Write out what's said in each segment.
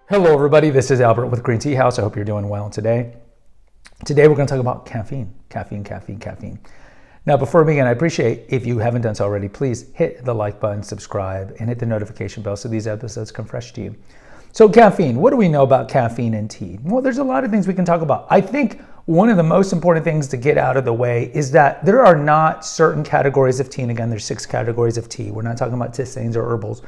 Hello everybody, this is Albert with Green Tea House. I hope you're doing well today. Today we're going to talk about caffeine. Now before we begin, I appreciate if you haven't done so already, please hit the like button, subscribe, and hit the notification bell so these episodes come fresh to you. So caffeine, what do we know about caffeine in tea? Well, there's a lot of things we can talk about. I think one of the most important things to get out of the way is that there are not certain categories of tea, and again, there's 6 categories of tea. We're not talking about tisanes or herbals.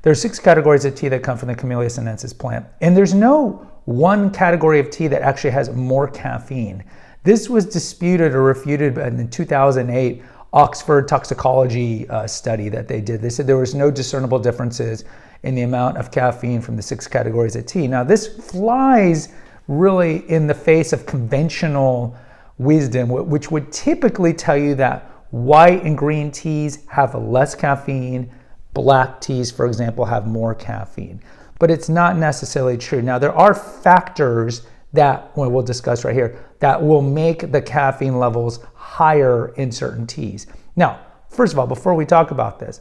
There are 6 categories of tea that come from the Camellia sinensis plant, and there's no one category of tea that actually has more caffeine. This was disputed or refuted in the 2008 Oxford toxicology study that they did. They said there was no discernible differences in the amount of caffeine from the 6 categories of tea. Now, this flies really in the face of conventional wisdom, which would typically tell you that white and green teas have less caffeine. Black teas, for example, have more caffeine, but it's not necessarily true. Now, there are factors that we'll discuss right here that will make the caffeine levels higher in certain teas. Now, first of all, before we talk about this,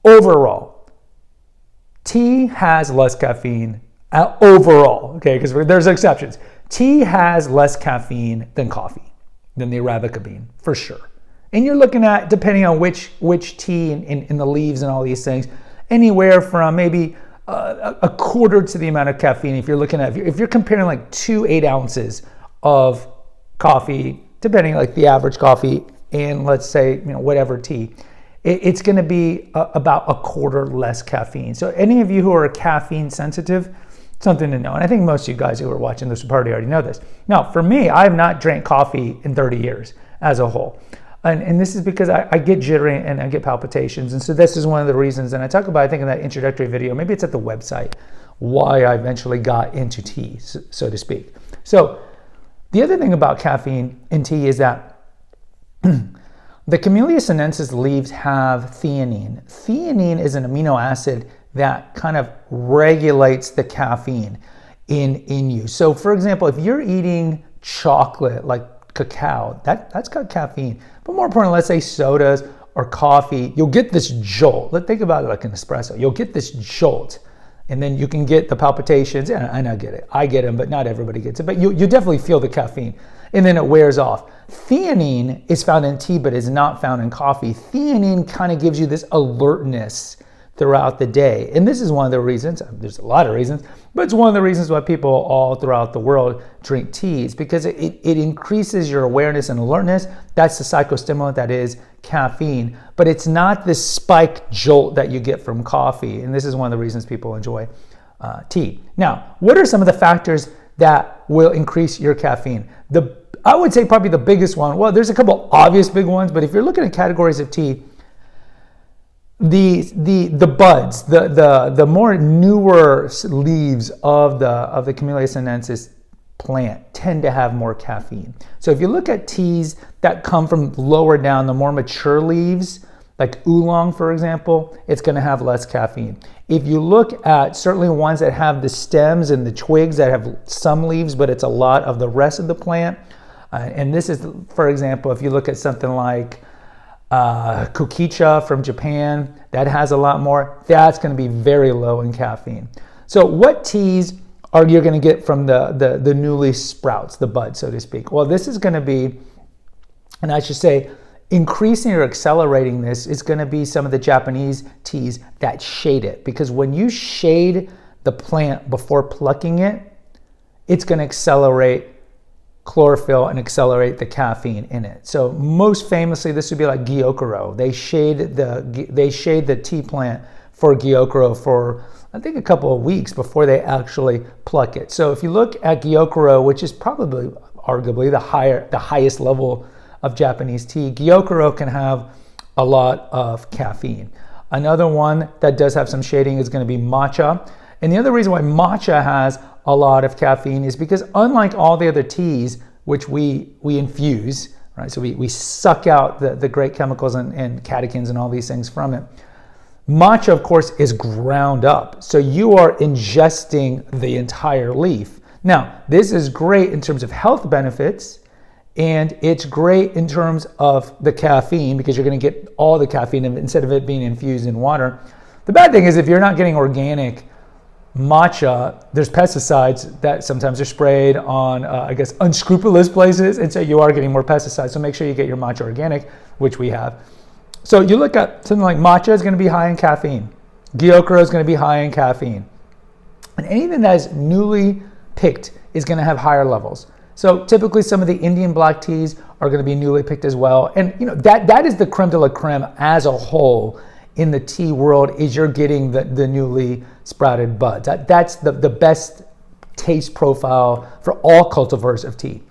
overall, tea has less caffeine overall, okay, because there's exceptions. Tea has less caffeine than coffee, than the Arabica bean, for sure. And you're looking at, depending on which tea in the leaves and all these things, anywhere from maybe a quarter to the amount of caffeine. If you're looking at, if you're comparing like 2 8 ounces of coffee, depending like the average coffee, and let's say whatever tea, it's going to be about a quarter less caffeine. So any of you who are caffeine sensitive, something to know. And I think most of you guys who are watching this party already know this. Now, for me, I have not drank coffee in 30 years as a whole. And this is because I get jittery and I get palpitations. And so this is one of the reasons, and I talk about, I think in that introductory video, maybe it's at the website, why I eventually got into tea, so to speak. So the other thing about caffeine in tea is that the Camellia sinensis leaves have theanine. Theanine is an amino acid that kind of regulates the caffeine in you. So for example, if you're eating chocolate, like cacao, that's got caffeine. But more importantly, let's say sodas or coffee, you'll get this jolt. Let's think about it like an espresso. You'll get this jolt, and then you can get the palpitations. And I get it. I get them, but not everybody gets it. But you definitely feel the caffeine, and then it wears off. Theanine is found in tea, but is not found in coffee. Theanine kind of gives you this alertness throughout the day. And this is one of the reasons, there's a lot of reasons, but it's one of the reasons why people all throughout the world drink teas, because it increases your awareness and alertness. That's the psychostimulant that is caffeine, but it's not this spike jolt that you get from coffee. And this is one of the reasons people enjoy tea. Now, what are some of the factors that will increase your caffeine? I would say probably the biggest one, well, there's a couple obvious big ones, but if you're looking at categories of tea, the buds, the more newer leaves of the Camellia sinensis plant tend to have more caffeine. So if you look at teas that come from lower down, the more mature leaves, like oolong, for example, it's going to have less caffeine. If you look at certainly ones that have the stems and the twigs that have some leaves, but it's a lot of the rest of the plant, and this is, for example, if you look at something like Kukicha from Japan, that has a lot more, that's going to be very low in caffeine. So what teas are you going to get from the newly sprouts, the bud, so to speak? Well, this is going to be, and I should say, increasing or accelerating this is going to be some of the Japanese teas that shade it, because when you shade the plant before plucking it, it's going to accelerate chlorophyll and accelerate the caffeine in it. So most famously, this would be like gyokuro. They shade the tea plant for gyokuro for, I think, a couple of weeks before they actually pluck it. So if you look at gyokuro, which is probably arguably the highest level of Japanese tea, gyokuro can have a lot of caffeine. Another one that does have some shading is going to be matcha. And the other reason why matcha has a lot of caffeine is because unlike all the other teas, which we infuse, right? So we suck out the great chemicals and catechins and all these things from it. Matcha, of course, is ground up. So you are ingesting the entire leaf. Now, this is great in terms of health benefits, and it's great in terms of the caffeine because you're going to get all the caffeine instead of it being infused in water. The bad thing is if you're not getting organic matcha, there's pesticides that sometimes are sprayed on, I guess, unscrupulous places, and so you are getting more pesticides. So make sure you get your matcha organic, which we have. So you look at something like matcha is going to be high in caffeine. Gyokuro is going to be high in caffeine. And anything that is newly picked is going to have higher levels. So typically some of the Indian black teas are going to be newly picked as well. And you know that is the creme de la creme as a whole in the tea world, is you're getting the newly sprouted buds. That's the best taste profile for all cultivars of tea.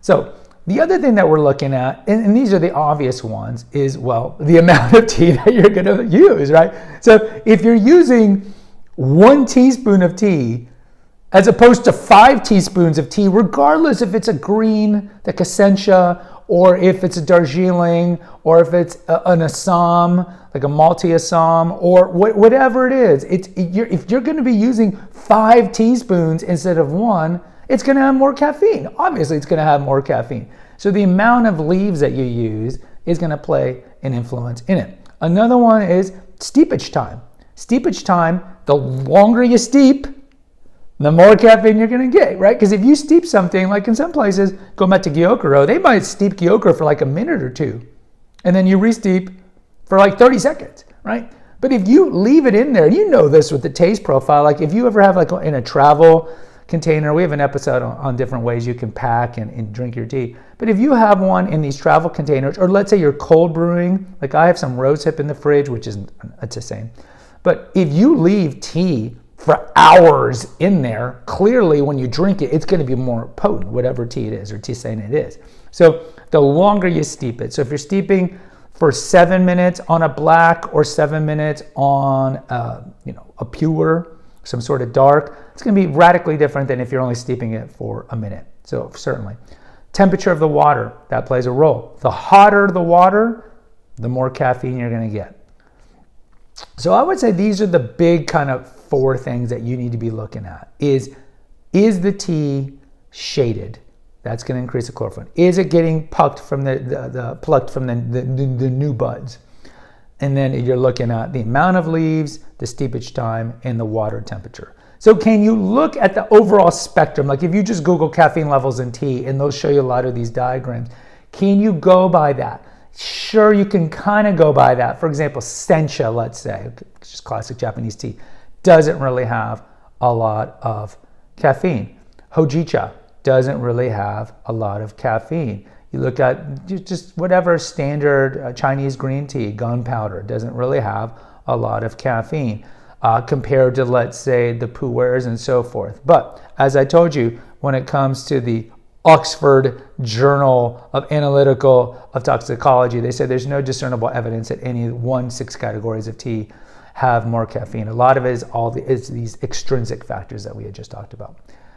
So the other thing that we're looking at, and these are the obvious ones, is, well, the amount of tea that you're going to use, right? So if you're using 1 teaspoon of tea as opposed to 5 teaspoons of tea, regardless if it's a green, like Essentia, or if it's a Darjeeling, or if it's an Assam, like a Malti Assam, or whatever it is, if you're going to be using 5 teaspoons instead of 1, it's going to have more caffeine. Obviously, it's going to have more caffeine. So the amount of leaves that you use is going to play an influence in it. Another one is steepage time. Steepage time, the longer you steep, the more caffeine you're going to get, right? Because if you steep something, like in some places, going back to Gyokuro, they might steep Gyokuro for like a minute or 2, and then you re-steep for like 30 seconds, right? But if you leave it in there, and you know this with the taste profile, like if you ever have like in a travel container, we have an episode on different ways you can pack and drink your tea. But if you have one in these travel containers, or let's say you're cold brewing, like I have some rosehip in the fridge, which is, it's the same. But if you leave tea for hours in there, clearly when you drink it, it's going to be more potent, whatever tea it is or tisane it is. So the longer you steep it. So if you're steeping for 7 minutes on a black or 7 minutes on a pure, some sort of dark, it's going to be radically different than if you're only steeping it for a minute. So certainly. Temperature of the water, that plays a role. The hotter the water, the more caffeine you're going to get. So I would say these are the big kind of 4 things that you need to be looking at. Is the tea shaded? That's going to increase the chlorophyll. Is it getting plucked from the new buds? And then you're looking at the amount of leaves, the steepage time, and the water temperature. So can you look at the overall spectrum? Like if you just Google caffeine levels in tea, and those show you a lot of these diagrams, can you go by that? Sure, you can kind of go by that. For example, sencha, let's say, just classic Japanese tea, doesn't really have a lot of caffeine. Hojicha doesn't really have a lot of caffeine. You look at just whatever standard Chinese green tea, gunpowder, doesn't really have a lot of caffeine compared to, let's say, the pu'ers and so forth. But as I told you, when it comes to the Oxford Journal of Analytical of Toxicology, they say there's no discernible evidence that any 6 categories of tea have more caffeine. A lot of it is these extrinsic factors that we had just talked about.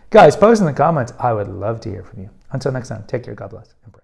Guys, post in the comments. I would love to hear from you. Until next time, take care. God bless and pray.